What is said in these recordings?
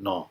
9,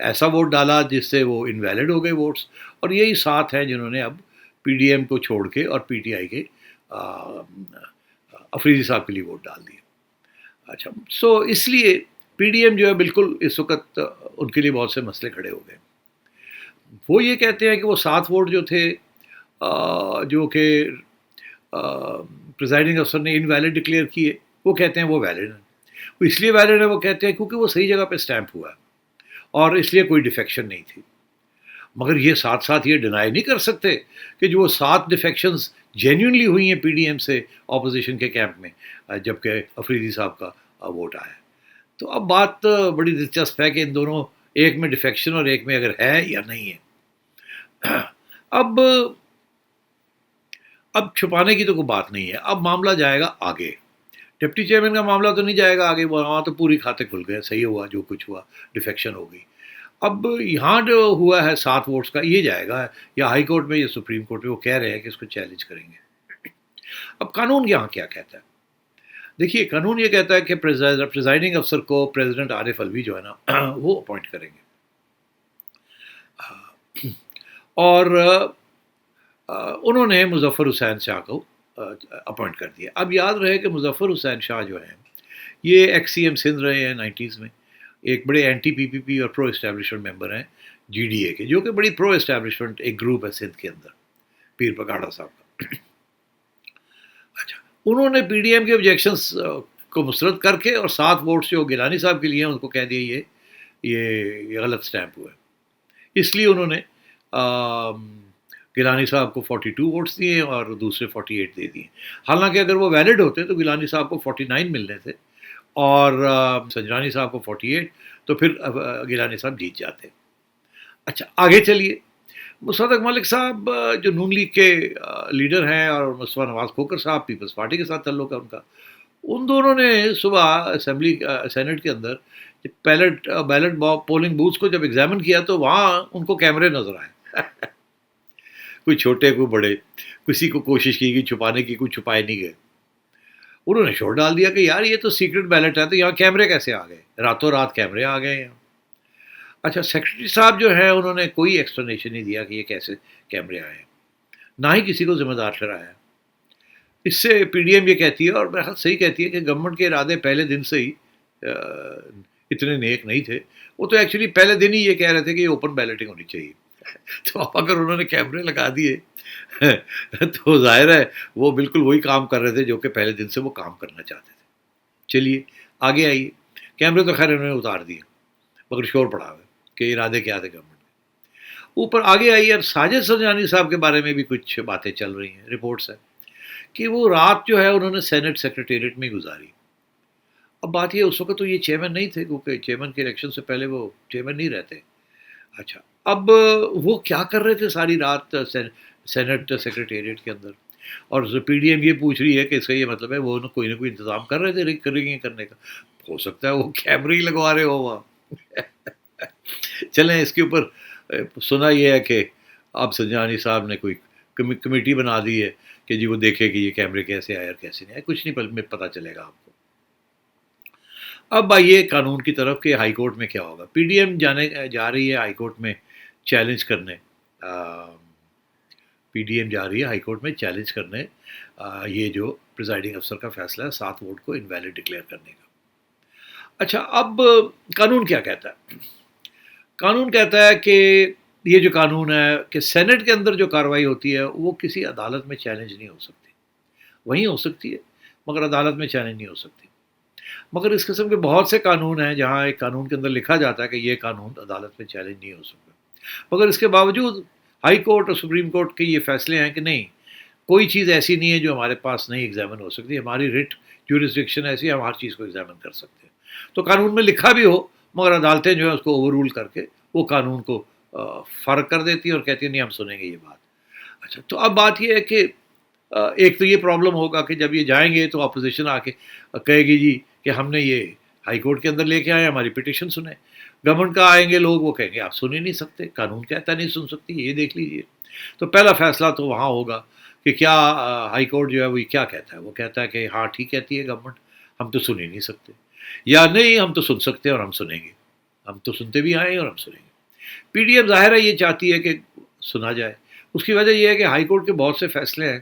ایسا ووٹ ڈالا جس سے وہ انویلڈ ہو گئے ووٹس، اور یہی 7 ہیں جنہوں نے اب پی ڈی ایم کو چھوڑ کے اور پی ٹی آئی کے افریدی صاحب کے لیے ووٹ ڈال دیے. اچھا، سو اس لیے پی ڈی ایم جو ہے بالکل اس وقت ان کے لیے بہت سے مسئلے کھڑے ہو گئے. وہ یہ کہتے ہیں کہ وہ 7 ووٹ جو تھے جو کہ پریزائڈنگ افسر نے انویلڈ ڈکلیئر کیے، وہ کہتے ہیں وہ ویلڈ ہیں. وہ اس لیے ویلڈ ہے، وہ کہتے ہیں کیونکہ وہ صحیح جگہ پہ اسٹیمپ ہوا ہے اور اس لیے کوئی ڈیفیکشن نہیں تھی. مگر یہ ساتھ ساتھ یہ ڈینائی نہیں کر سکتے کہ جو 7 ڈیفیکشنز جینیونلی ہوئی ہیں پی ڈی ایم سے اپوزیشن کے کیمپ میں، جبکہ افریدی صاحب کا ووٹ آیا. تو اب بات بڑی دلچسپ ہے کہ ان دونوں، ایک میں ڈیفیکشن اور ایک میں اگر ہے یا نہیں ہے. اب چھپانے کی تو کوئی بات نہیں ہے. اب معاملہ جائے گا آگے. ڈپٹی چیئرمین کا معاملہ تو نہیں جائے گا آگے، وہاں تو پوری کھاتے کھل گئے، صحیح ہوا جو کچھ ہوا، ڈیفیکشن ہو گئی. اب یہاں جو ہوا ہے 7 ووٹس کا، یہ جائے گا یا ہائی کورٹ میں یا سپریم کورٹ میں. وہ کہہ رہے ہیں کہ اس کو چیلنج کریں گے. اب قانون یہاں کیا کہتا ہے؟ دیکھیے، قانون یہ کہتا ہے کہ پریزائڈنگ افسر کو پریزیڈنٹ عارف الوی جو ہے نا وہ اپوائنٹ کریں گے، اور انہوں نے مظفر حسین شاہ کو اپوائنٹ کر دیا. اب یاد رہے کہ مظفر حسین شاہ جو ہیں یہ ایکس سی ایم سندھ رہے ہیں 90s میں، ایک بڑے اینٹی پی پی پی اور پرو اسٹیبلشمنٹ ممبر ہیں جی ڈی اے کے، جو کہ بڑی پرو اسٹیبلشمنٹ ایک گروپ ہے سندھ کے اندر، پیر پگاڑا صاحب کا. اچھا، انہوں نے پی ڈی ایم کے آبجیکشنس کو مسترد کر کے اور 7 ووٹس جو گیلانی صاحب کے لیے ہیں ان کو کہہ دیا یہ غلط اسٹیمپ ہوا ہے. اس لیے انہوں نے گیلانی صاحب کو 42 ووٹس دیے اور دوسرے 48 دے دیے. حالانکہ اگر وہ ویلڈ ہوتے تو گیلانی صاحب کو 49 ملنے تھے اور سنجرانی صاحب کو 48، تو پھر گیلانی صاحب جیت جاتے. اچھا، آگے چلیے. مصدق ملک صاحب جو نون لیگ کے لیڈر ہیں، اور مصطفیٰ نواز کھوکر صاحب پیپلز پارٹی کے ساتھ تعلق ہے ان کا، ان دونوں نے صبح اسمبلی سینٹ کے اندر بیلٹ پولنگ بوتھس کو جب ایگزامن کیا تو وہاں ان کو کیمرے نظر آئے. کوئی چھوٹے کوئی بڑے، کسی کو کوشش کی گئی چھپانے کی، کوئی چھپائے نہیں گئے. انہوں نے شور ڈال دیا کہ یار یہ تو سیکرٹ بیلٹ ہے، تو یہاں کیمرے کیسے آ گئے؟ راتوں رات کیمرے آ گئے یہاں. اچھا، سیکرٹری صاحب جو ہیں انہوں نے کوئی ایکسپلینیشن نہیں دیا کہ یہ کیسے کیمرے آئے ہیں، نہ ہی کسی کو ذمہ دار ٹھہرایا. اس سے پی ڈی ایم یہ کہتی ہے، اور میرے خیال صحیح کہتی ہے، کہ گورنمنٹ کے ارادے پہلے دن سے ہی اتنے نیک نہیں تھے. وہ تو ایکچولی پہلے دن ہی یہ کہہ رہے تھے کہ یہ اوپن بیلٹنگ ہونی چاہیے. تو اب اگر انہوں نے کیمرے لگا دیے تو ظاہر ہے وہ بالکل وہی کام کر رہے تھے جو کہ پہلے دن سے وہ کام کرنا چاہتے تھے. چلیے آگے آئیے. کیمرے تو خیر انہوں نے اتار دیے، مگر شور پڑا ہوا کہ ارادے کیا تھے گورنمنٹ کے. اوپر آگے آئیے. اور ساجد سنجانی صاحب کے بارے میں بھی کچھ باتیں چل رہی ہیں، رپورٹس ہیں کہ وہ رات جو ہے انہوں نے سینٹ سیکریٹریٹ میں گزاری. اب بات یہ، اس وقت تو یہ چیئرمین نہیں تھے، کیونکہ چیئرمین کے الیکشن سے پہلے وہ چیئرمین نہیں رہتے. اچھا، اب وہ کیا کر رہے تھے ساری رات سینٹ سیکریٹریٹ کے اندر؟ اور پی ڈی ایم یہ پوچھ رہی ہے کہ اس کا یہ مطلب ہے وہ کوئی نہ کوئی انتظام کر رہے تھے ریگنگ کرنے کا. ہو سکتا ہے وہ کیمرے ہی لگوا رہے ہو وہاں. چلیں، اس کے اوپر سنا یہ ہے کہ اب سنجانی صاحب نے کوئی کمیٹی بنا دی ہے کہ جی وہ دیکھے کہ یہ کیمرے کیسے آئے اور کیسے نہیں آئے. کچھ نہیں پتہ چلے گا آپ کو. اب آئیے قانون کی طرف کہ ہائی کورٹ میں کیا ہوگا. پی ڈی ایم جا رہی ہے ہائی کورٹ میں چیلنج کرنے، پی ڈی ایم جا رہی ہے ہائی کورٹ میں چیلنج کرنے یہ جو پریزائڈنگ افسر کا فیصلہ ہے 7 ووٹ کو انویلڈ ڈکلیئر کرنے کا. اچھا، اب قانون کیا کہتا ہے؟ قانون کہتا ہے کہ یہ جو قانون ہے کہ سینٹ کے اندر جو کارروائی ہوتی ہے وہ کسی عدالت میں چیلنج نہیں ہو سکتی. وہیں ہو سکتی ہے مگر عدالت میں چیلنج نہیں ہو سکتی. مگر اس قسم کے بہت سے قانون ہیں جہاں ایک قانون کے اندر لکھا جاتا ہے کہ یہ قانون عدالت میں چیلنج نہیں ہو سکتا، مگر اس کے باوجود ہائی کورٹ اور سپریم کورٹ کے یہ فیصلے ہیں کہ نہیں، کوئی چیز ایسی نہیں ہے جو ہمارے پاس نہیں ایگزامن ہو سکتی. ہماری ریٹ جورسڈکشن ایسی ہے، ہم ہر چیز کو ایگزامن کر سکتے ہیں. تو قانون میں لکھا بھی ہو مگر عدالتیں جو ہیں اس کو اوور رول کر کے وہ قانون کو فرق کر دیتی ہیں اور کہتی ہیں نہیں ہم سنیں گے یہ بات. اچھا، تو اب بات یہ ہے کہ ایک تو یہ پرابلم ہوگا کہ جب یہ جائیں گے تو اپوزیشن آ کے کہے گی جی کہ ہم نے یہ ہائی کورٹ کے اندر لے کے آئے، ہماری پٹیشن سنیں. گورنمنٹ کا آئیں گے لوگ، وہ کہیں گے آپ سن ہی نہیں سکتے، قانون کہتا نہیں سن سکتی، یہ دیکھ لیجئے. تو پہلا فیصلہ تو وہاں ہوگا کہ کیا ہائی کورٹ جو ہے وہ کیا کہتا ہے. وہ کہتا ہے کہ ہاں ٹھیک کہتی ہے گورنمنٹ، ہم تو سن ہی نہیں سکتے، یا نہیں ہم تو سن سکتے اور ہم سنیں گے، ہم تو سنتے بھی آئے اور ہم سنیں گے. پی ڈی ایم ظاہر ہے یہ چاہتی ہے کہ سنا جائے. اس کی وجہ یہ ہے کہ ہائی کورٹ کے بہت سے فیصلے ہیں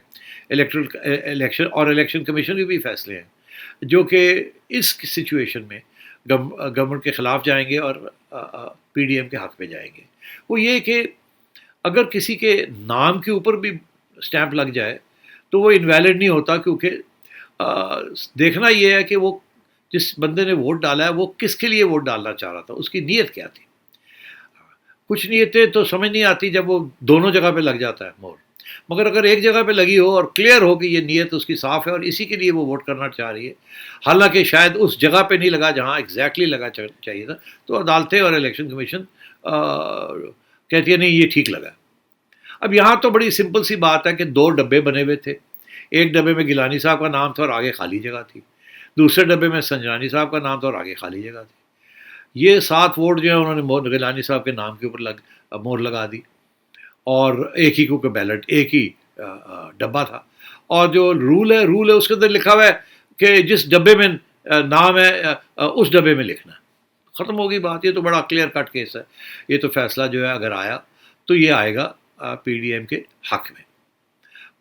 الیکشن اور الیکشن کمیشن کے بھی فیصلے ہیں جو کہ اس سچویشن میں گورنمنٹ کے خلاف جائیں گے اور پی ڈی ایم کے حق میں جائیں گے. وہ یہ کہ اگر کسی کے نام کے اوپر بھی اسٹیمپ لگ جائے تو وہ انویلڈ نہیں ہوتا، کیونکہ دیکھنا یہ ہے کہ وہ جس بندے نے ووٹ ڈالا ہے وہ کس کے لیے ووٹ ڈالنا چاہ رہا تھا، اس کی نیت کیا تھی. کچھ نیتیں تو سمجھ نہیں آتی جب وہ دونوں جگہ پہ لگ جاتا ہے مور، مگر اگر ایک جگہ پہ لگی ہو اور کلیئر ہو کہ یہ نیت اس کی صاف ہے اور اسی کے لیے وہ ووٹ کرنا چاہ رہی ہے، حالانکہ شاید اس جگہ پہ نہیں لگا جہاں ایگزیکٹلی لگا چاہیے تھا، تو عدالتیں اور الیکشن کمیشن کہتی ہے نہیں یہ ٹھیک لگا. اب یہاں تو بڑی سمپل سی بات ہے کہ 2 ڈبے بنے ہوئے تھے، ایک ڈبے میں گیلانی صاحب کا نام تھا اور آگے خالی جگہ تھی، دوسرے ڈبے میں سنجرانی صاحب کا نام تھا اور آگے خالی جگہ تھی. یہ 7 ووٹ جو ہیں انہوں نے گیلانی صاحب کے نام کے اوپر مہر لگا دی، اور ایک ہی کو بیلٹ، ایک ہی ڈبہ تھا. اور جو رول ہے اس کے اندر لکھا ہوا ہے کہ جس ڈبے میں نام ہے اس ڈبے میں لکھنا ہے. ختم ہوگی بات. یہ تو بڑا کلیئر کٹ کیس ہے. یہ تو فیصلہ جو ہے اگر آیا تو یہ آئے گا پی ڈی ایم کے حق میں.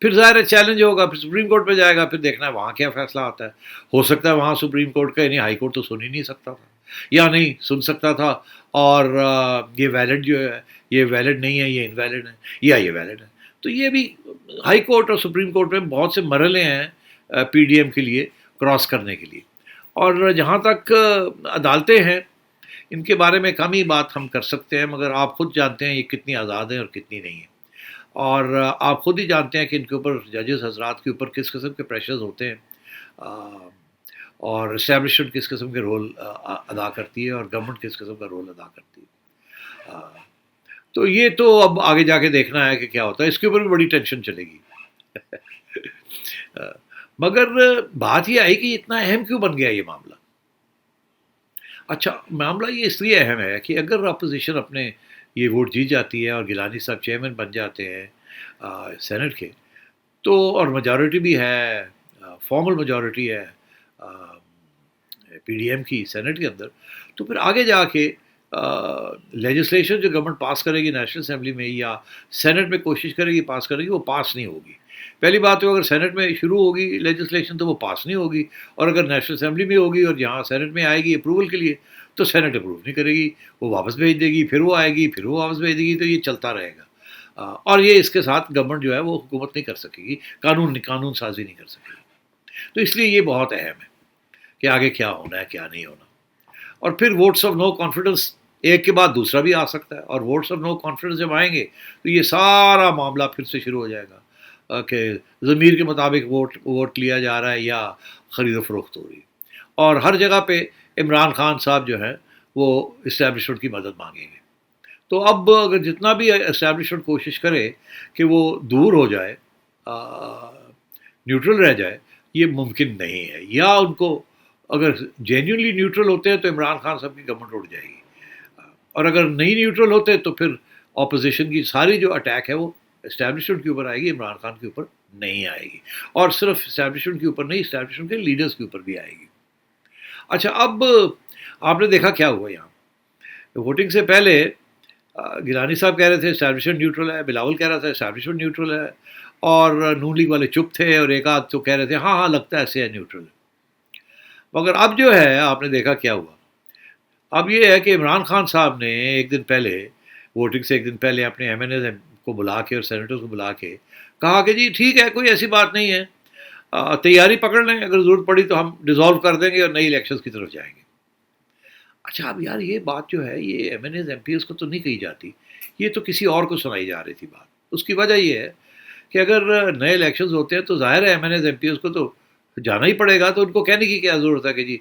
پھر ظاہر ہے چیلنج ہوگا، پھر سپریم کورٹ پہ جائے گا، پھر دیکھنا ہے وہاں کیا فیصلہ آتا ہے. ہو سکتا ہے وہاں سپریم کورٹ کا یعنی ہائی کورٹ تو سن ہی نہیں سکتا تھا یا نہیں سن سکتا تھا، اور یہ ویلڈ جو ہے یہ ویلڈ نہیں ہے، یہ انویلڈ ہے، یا یہ ویلڈ ہے. تو یہ بھی ہائی کورٹ اور سپریم کورٹ میں بہت سے مرحلے ہیں پی ڈی ایم کے لیے کراس کرنے کے لیے. اور جہاں تک عدالتیں ہیں ان کے بارے میں کم ہی بات ہم کر سکتے ہیں، مگر آپ خود جانتے ہیں یہ کتنی آزاد ہیں اور کتنی نہیں ہیں. اور آپ خود ہی جانتے ہیں کہ ان کے اوپر ججز حضرات کے اوپر کس قسم کے پریشرز ہوتے ہیں، اور اسٹیبلشمنٹ کس قسم کے رول ادا کرتی ہے اور گورنمنٹ کس قسم کا رول ادا کرتی ہے. تو یہ تو اب آگے جا کے دیکھنا ہے کہ کیا ہوتا ہے. اس کے اوپر بھی بڑی ٹینشن چلے گی. مگر بات یہ آئی کہ اتنا اہم کیوں بن گیا یہ معاملہ. اچھا، معاملہ یہ اس لیے اہم ہے کہ اگر اپوزیشن اپنے یہ ووٹ جیت جاتی ہے اور گیلانی صاحب چیئرمین بن جاتے ہیں سینٹ کے، تو اور میجورٹی بھی ہے، فارمل میجورٹی ہے پی ڈی ایم کی سینٹ کے اندر، تو پھر آگے جا کے لیجسلیشن جو گورنمنٹ پاس کرے گی نیشنل اسمبلی میں یا سینٹ میں کوشش کرے گی پاس کرے گی، وہ پاس نہیں ہوگی. پہلی بات تو اگر سینٹ میں شروع ہوگی لیجسلیشن تو وہ پاس نہیں ہوگی، اور اگر نیشنل اسمبلی میں ہوگی اور جہاں سینٹ میں آئے گی اپروول کے لیے تو سینٹ اپروو نہیں کرے گی، وہ واپس بھیج دے گی، پھر وہ آئے گی، پھر وہ واپس بھیج دے گی. تو یہ چلتا رہے گا، اور یہ اس کے ساتھ گورنمنٹ جو ہے وہ حکومت نہیں کر سکے گی، قانون سازی نہیں کر سکے گی. تو اس لیے یہ بہت اہم ہے کہ آگے کیا ہونا ہے کیا نہیں ہونا. اور پھر ووٹس آف نو کانفیڈنس ایک کے بعد دوسرا بھی آ سکتا ہے، اور ووٹس آف نو کانفیڈنس جب آئیں گے تو یہ سارا معاملہ پھر سے شروع ہو جائے گا کہ ضمیر کے مطابق ووٹ لیا جا رہا ہے یا خرید و فروخت ہو رہی ہے. اور ہر جگہ پہ عمران خان صاحب جو ہیں وہ اسٹیبلشمنٹ کی مدد مانگیں گے. تو اب اگر جتنا بھی اسٹیبلشمنٹ کوشش کرے کہ وہ دور ہو جائے، نیوٹرل رہ جائے، یہ ممکن نہیں ہے. یا ان کو اگر جینیونلی نیوٹرل ہوتے ہیں تو عمران خان صاحب کی گورنمنٹ اٹھ جائے گی، اور اگر نہیں نیوٹرل ہوتے تو پھر اپوزیشن کی ساری جو اٹیک ہے وہ اسٹیبلشمنٹ کے اوپر آئے گی، عمران خان کے اوپر نہیں آئے گی. اور صرف اسٹیبلشمنٹ کے اوپر نہیں، اسٹیبلشمنٹ کے لیڈرز کے اوپر بھی آئے گی. اچھا، اب آپ نے دیکھا کیا ہوا یہاں. ووٹنگ سے پہلے گیلانی صاحب کہہ رہے تھے اسٹیبلشمنٹ نیوٹرل ہے، بلاول کہہ رہا تھا اسٹیبلشمنٹ نیوٹرل ہے، اور نون لیگ والے چپ تھے، اور ایک آدھ تو کہہ رہے تھے ہاں لگتا ہے ایسے ہے نیوٹرل. مگر اب جو ہے آپ نے دیکھا کیا ہوا. اب یہ ہے کہ عمران خان صاحب نے ایک دن پہلے، ووٹنگ سے ایک دن پہلے، اپنے ایم این اے کو بلا کے اور سینیٹرز کو بلا کے کہا کہ جی ٹھیک ہے، کوئی ایسی بات نہیں ہے، تیاری پکڑ لیں، اگر ضرورت پڑی تو ہم ڈیزالو کر دیں گے اور نئی الیکشنز کی طرف جائیں گے. اچھا، اب یار یہ بات جو ہے یہ M N A's M P A's کو تو نہیں کہی جاتی، یہ تو کسی اور کو سنائی جا رہی تھی بات. اس کی وجہ یہ ہے کہ اگر نئے الیکشنز ہوتے ہیں تو ظاہر ہے M N A's M P A's کو تو جانا ہی پڑے گا. تو ان کو کہنے کی کیا ضرورت ہے کہ جی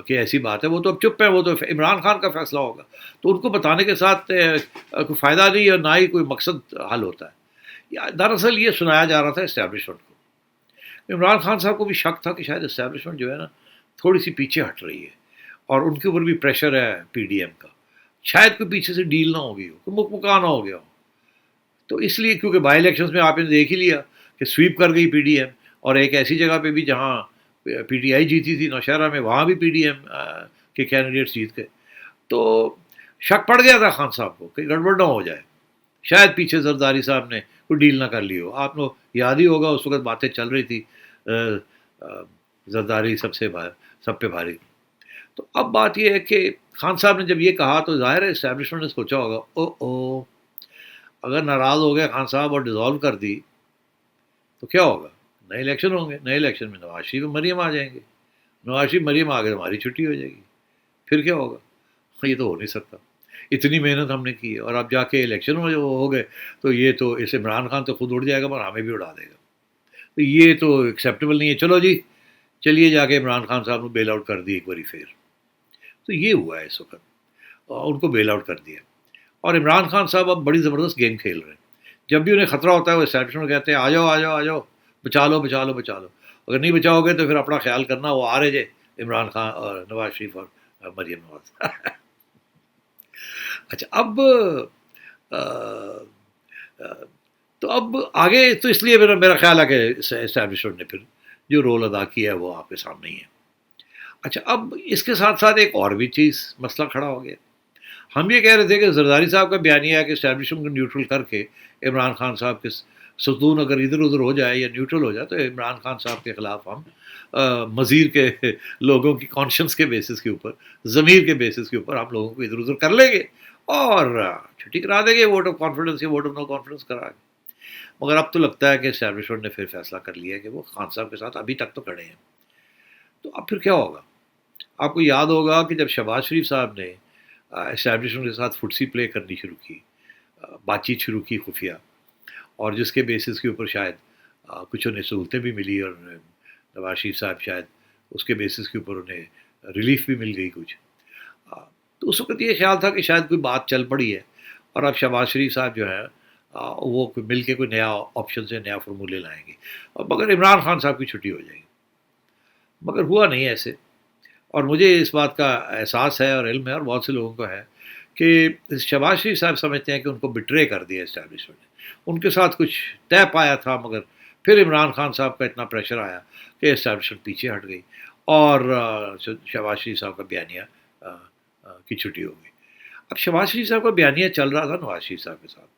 کہ ایسی بات ہے، وہ تو اب چپ ہے، وہ تو عمران خان کا فیصلہ ہوگا. تو ان کو بتانے کے ساتھ کوئی فائدہ نہیں اور نہ ہی کوئی مقصد حل ہوتا ہے. دراصل یہ سنایا جا رہا تھا اسٹیبلشمنٹ کو. عمران خان صاحب کو بھی شک تھا کہ شاید اسٹیبلشمنٹ جو ہے نا تھوڑی سی پیچھے ہٹ رہی ہے، اور ان کے اوپر بھی پریشر ہے پی ڈی ایم کا، شاید کوئی پیچھے سے ڈیل نہ ہو گئی ہو، کوئی مکمکا نہ ہو گیا ہو. تو اس لیے کیونکہ بائی الیکشنز میں آپ نے دیکھ ہی لیا کہ سویپ کر گئی پی ڈی ایم، اور ایک ایسی جگہ پہ بھی جہاں پی ٹی آئی جیتی تھی نوشہرہ میں، وہاں بھی پی ڈی ایم کے کینڈیڈیٹس جیت گئے. تو شک پڑ گیا تھا خان صاحب کو کہ گڑبڑ نہ ہو جائے، شاید پیچھے زرداری صاحب نے کوئی ڈیل نہ کر لی ہو. آپ کو یاد ہی ہوگا اس وقت باتیں چل رہی تھی زرداری سب پہ بھاری. تو اب بات یہ ہے کہ خان صاحب نے جب یہ کہا تو ظاہر ہے اسٹیبلشمنٹ نے سوچا ہوگا او اگر ناراض ہو گئے خان صاحب اور ڈیزالو کر دی تو کیا ہوگا، نئے الیکشن ہوں گے، نئے الیکشن میں نواز شریف مریم آ جائیں گے، نواز شریف مریم آ گئے تو ہماری چھٹی ہو جائے گی، پھر کیا ہوگا، یہ تو ہو نہیں سکتا. اتنی محنت ہم نے کی ہے اور اب جا کے الیکشن ہو گئے تو یہ تو اس عمران خان تو خود اڑ جائے گا پر ہمیں بھی اڑا دے گا، تو یہ تو ایکسیپٹیبل نہیں ہے. چلو جی چلیے جا کے عمران خان صاحب نے بیل آؤٹ کر دی ایک باری پھر. تو یہ ہوا ہے اس وقت، ان کو بیل آؤٹ کر دیا اور عمران خان صاحب اب بڑی زبردست گیم کھیل رہے ہیں. جب بھی انہیں خطرہ ہوتا ہے وہ اسٹیبلشمنٹ کہتے ہیں آ جاؤ آ جاؤ آ جاؤ، بچا لو بچا لو بچا لو، اگر نہیں بچاؤ گے تو پھر اپنا خیال کرنا، وہ آ رہے جے عمران خان اور نواز شریف اور مریم نواز. اچھا اب تو اب آگے تو اس لیے میرا خیال ہے کہ اسٹیبلشمنٹ نے پھر جو رول ادا کیا ہے وہ آپ کے سامنے ہی ہے. اچھا اب اس کے ساتھ ساتھ ایک اور بھی چیز مسئلہ کھڑا ہو گیا. ہم یہ کہہ رہے تھے کہ زرداری صاحب کا بیانیہ ہے کہ اسٹیبلشمنٹ کو نیوٹرل کر کے عمران خان صاحب کے ستون اگر ادھر ادھر ہو جائے یا نیوٹرل ہو جائے تو عمران خان صاحب کے خلاف ہم مزید کے لوگوں کی کانشنس کے بیسس کے اوپر، ضمیر کے بیسس کے اوپر ہم لوگوں کو ادھر ادھر کر لیں گے اور چھٹی کرا دیں گے ووٹ آف کانفیڈنس یا ووٹ آف نو کانفیڈنس کرا کے. مگر اب تو لگتا ہے کہ اسٹیبلشمنٹ نے پھر فیصلہ کر لیا ہے کہ وہ خان صاحب کے ساتھ ابھی تک تو کھڑے ہیں. تو اب پھر کیا ہوگا؟ آپ کو یاد ہوگا کہ جب شہباز شریف صاحب نے اسٹیبلشمنٹ کے ساتھ فٹسی پلے کرنی شروع کی، بات چیت شروع کی خفیہ، اور جس کے بیسس کے اوپر شاید کچھ انہیں سہولتیں بھی ملی اور نواز شریف صاحب شاید اس کے بیسس کے اوپر انہیں ریلیف بھی مل گئی کچھ. تو اس وقت یہ خیال تھا کہ شاید کوئی بات چل پڑی ہے اور اب شہباز شریف صاحب جو ہے وہ مل کے کوئی نیا آپشن سے نیا فارمولے لائیں گے اور مگر عمران خان صاحب کی چھٹی ہو جائے گی. مگر ہوا نہیں ایسے، اور مجھے اس بات کا احساس ہے اور علم ہے اور بہت سے لوگوں کو ہے کہ شہباز شریف صاحب سمجھتے ہیں کہ ان کو بٹرے کر دیا اسٹیبلشمنٹ نے، ان کے ساتھ کچھ طے پایا تھا مگر پھر عمران خان صاحب کا اتنا پریشر آیا کہ اسٹیبلشمنٹ پیچھے ہٹ گئی اور شہباز شریف صاحب کا بیانیہ کی چھٹی ہو گئی. اب شہباز شریف صاحب کا بیانیہ چل رہا تھا نواز شریف صاحب کے ساتھ.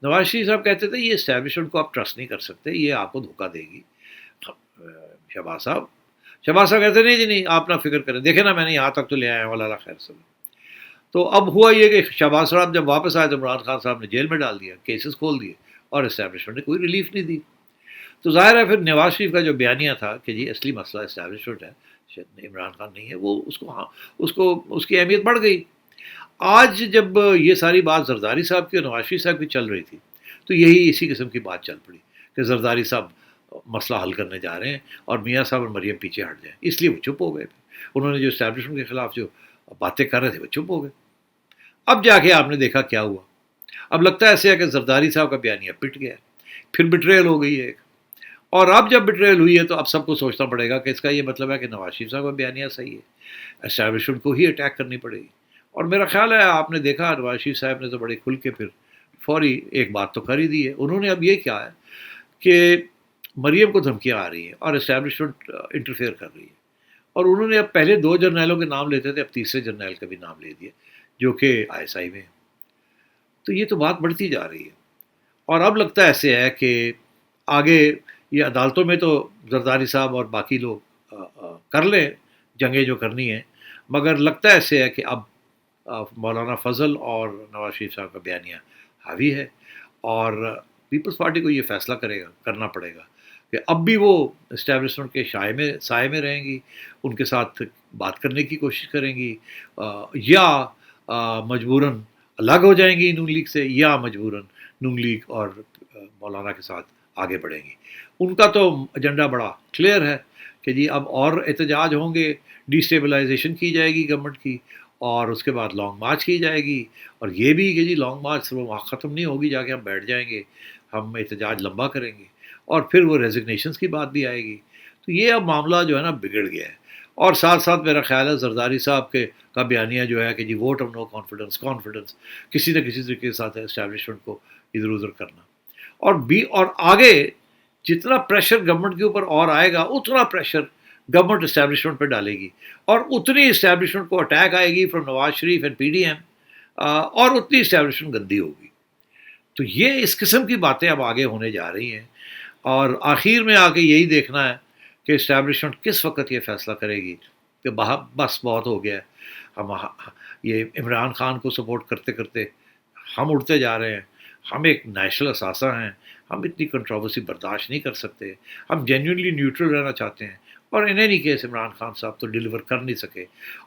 نواز شریف صاحب کہتے تھے یہ اسٹیبلشمنٹ کو آپ ٹرسٹ نہیں کر سکتے، یہ آپ کو دھوکہ دے گی. شہباز صاحب کہتے نہیں جی نہیں آپ نہ فکر کریں، دیکھیں نا میں نے یہاں تک تو لے آیا ہوں اللہ خیر سے. تو اب ہوا یہ کہ شہباز صاحب جب واپس آئے تو عمران خان صاحب نے جیل میں ڈال دیا، کیسز کھول دیے اور اسٹیبلشمنٹ نے کوئی ریلیف نہیں دی. تو ظاہر ہے پھر نواز شریف کا جو بیانیہ تھا کہ جی اصلی مسئلہ اسٹیبلشمنٹ ہے، عمران خان نہیں ہے، وہ اس کی اہمیت بڑھ گئی. آج جب یہ ساری بات زرداری صاحب کی اور نواز شریف صاحب کی چل رہی تھی تو یہی اسی قسم کی بات چل پڑی کہ زرداری صاحب مسئلہ حل کرنے جا رہے ہیں اور میاں صاحب اور مریم پیچھے ہٹ جائیں، اس لیے وہ چپ ہو گئے. انہوں نے جو اسٹیبلشمنٹ کے خلاف جو باتیں کر رہے تھے وہ چپ ہو گئے. اب جا کے آپ نے دیکھا کیا ہوا. اب لگتا ہے ایسے ہے کہ زرداری صاحب کا بیانیہ پٹ گیا، پھر بٹریل ہو گئی ہے ایک، اور اب جب بٹریل ہوئی ہے تو اب سب کو سوچنا پڑے گا کہ اس کا یہ مطلب ہے کہ نواز شریف صاحب کا بیانیہ صحیح ہے، اسٹیبلشمنٹ کو ہی اٹیک کرنی پڑے گی. اور میرا خیال ہے آپ نے دیکھا نواز شریف صاحب نے تو بڑے کھل کے پھر فوری ایک بات تو کر ہی دی ہے. انہوں نے اب یہ کیا ہے کہ مریم کو دھمکیاں آ رہی ہیں اور اسٹیبلشمنٹ انٹرفیئر کر رہی ہے، اور انہوں نے اب پہلے 2 جرنیلوں کے نام لیتے تھے، اب تیسرے جرنیل کا بھی نام لے دیا جو کہ ISI میں. تو یہ تو بات بڑھتی جا رہی ہے اور اب لگتا ایسے ہے کہ آگے یہ عدالتوں میں تو زرداری صاحب اور باقی لوگ کر لیں جنگیں جو کرنی ہیں، مگر لگتا ایسے ہے کہ اب مولانا فضل اور نواز شریف صاحب کا بیانیہ حاوی ہے اور پیپلز پارٹی کو یہ فیصلہ کرنا پڑے گا کہ اب بھی وہ اسٹیبلشمنٹ کے سائے میں رہیں گی، ان کے ساتھ بات کرنے کی کوشش کریں گی، یا مجبوراً الگ ہو جائیں گی نون لیگ سے، یا مجبوراً نون لیگ اور مولانا کے ساتھ آگے بڑھیں گی. ان کا تو ایجنڈا بڑا کلیئر ہے کہ جی اب اور احتجاج ہوں گے، ڈی اسٹیبلائزیشن کی جائے گی گورنمنٹ کی، اور اس کے بعد لانگ مارچ کی جائے گی، اور یہ بھی کہ جی لانگ مارچ وہ ختم نہیں ہوگی، جا کے ہم بیٹھ جائیں گے، ہم احتجاج لمبا کریں گے، اور پھر وہ ریزگنیشنز کی بات بھی آئے گی. تو یہ اب معاملہ جو ہے نا بگڑ گیا ہے. اور ساتھ ساتھ میرا خیال ہے زرداری صاحب کا بیانیہ جو ہے کہ جی ووٹ آف نو کانفیڈنس کسی نہ کسی طریقے کے ساتھ اسٹیبلشمنٹ کو ادھر ادھر کرنا، اور آگے جتنا پریشر گورنمنٹ کے اوپر اور آئے گا اتنا پریشر گورنمنٹ اسٹیبلشمنٹ پہ ڈالے گی، اور اتنی اسٹیبلشمنٹ کو اٹیک آئے گی from Nawaz Sharif and PDM اور اتنی اسٹیبلشمنٹ گندی ہوگی. تو یہ اس قسم کی باتیں اب آگے ہونے جا رہی ہیں، اور آخر میں آ کے یہی دیکھنا ہے کہ اسٹیبلشمنٹ کس وقت یہ فیصلہ کرے گی کہ بس بہت ہو گیا ہے. ہم یہ عمران خان کو سپورٹ کرتے کرتے ہم اڑتے جا رہے ہیں. ہم ایک نیشنل اثاثہ ہیں، ہم اتنی کنٹروورسی برداشت نہیں کر سکتے. ہم جینوئنلی نیوٹرل رہنا چاہتے ہیں، اور in any case Imran Khan صاحب تو ڈیلیور کر نہیں سکے.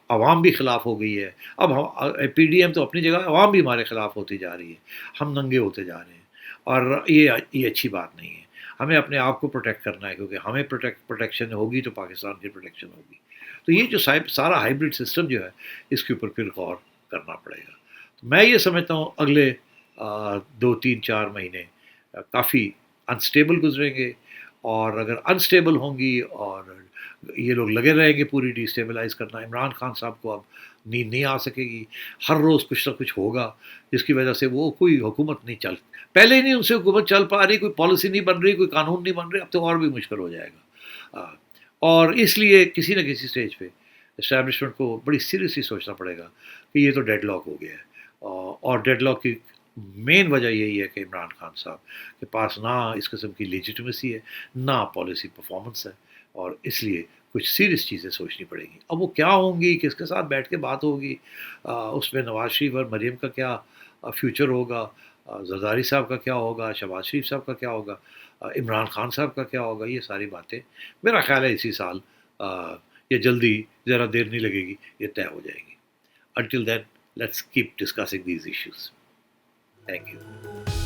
عوام بھی خلاف ہو گئی ہے. اب ہم پی ڈی ایم تو اپنی جگہ، عوام بھی ہمارے خلاف ہوتی جا رہی ہے. ہم ننگے ہوتے جا رہے ہیں، اور یہ اچھی بات نہیں ہے. ہمیں اپنے آپ کو پروٹیکٹ کرنا ہے، کیونکہ ہمیں پروٹیکشن ہوگی تو پاکستان کی پروٹیکشن ہوگی. تو یہ جو سارا ہائیبرڈ سسٹم جو ہے، اس کے اوپر پھر غور کرنا پڑے گا. تو میں یہ سمجھتا ہوں اگلے 2 3 4 مہینے کافی انسٹیبل گزریں گے، اور اگر انسٹیبل ہوں گی اور یہ لوگ لگے رہیں گے پوری ڈی اسٹیبلائز کرنا، عمران خان صاحب کو اب نیند نہیں آ سکے گی. ہر روز کچھ نہ کچھ ہوگا جس کی وجہ سے وہ کوئی حکومت نہیں پہلے ہی نہیں ان سے حکومت چل پا رہی، کوئی پالیسی نہیں بن رہی، کوئی قانون نہیں بن رہی، اب تو اور بھی مشکل ہو جائے گا. اور اس لیے کسی نہ کسی سٹیج پہ اسٹیبلشمنٹ کو بڑی سیریسلی سوچنا پڑے گا کہ یہ تو ڈیڈ لاک ہو گیا ہے. اور ڈیڈ لاک کی مین وجہ یہی ہے کہ عمران خان صاحب کے پاس نہ اس قسم کی لیجیٹمیسی ہے، نہ پالیسی پرفارمنس ہے، اور اس لیے کچھ سیریس چیزیں سوچنی پڑیں گی. اب وہ کیا ہوں گی، کس کے ساتھ بیٹھ کے بات ہوگی، اس میں نواز شریف اور مریم کا کیا فیوچر ہوگا، زرداری صاحب کا کیا ہوگا، شہباز شریف صاحب کا کیا ہوگا، عمران خان صاحب کا کیا ہوگا، یہ ساری باتیں میرا خیال ہے اسی سال یا جلدی، ذرا دیر نہیں لگے گی، یہ طے ہو جائے گی. Until then, let's keep discussing these issues. Thank you.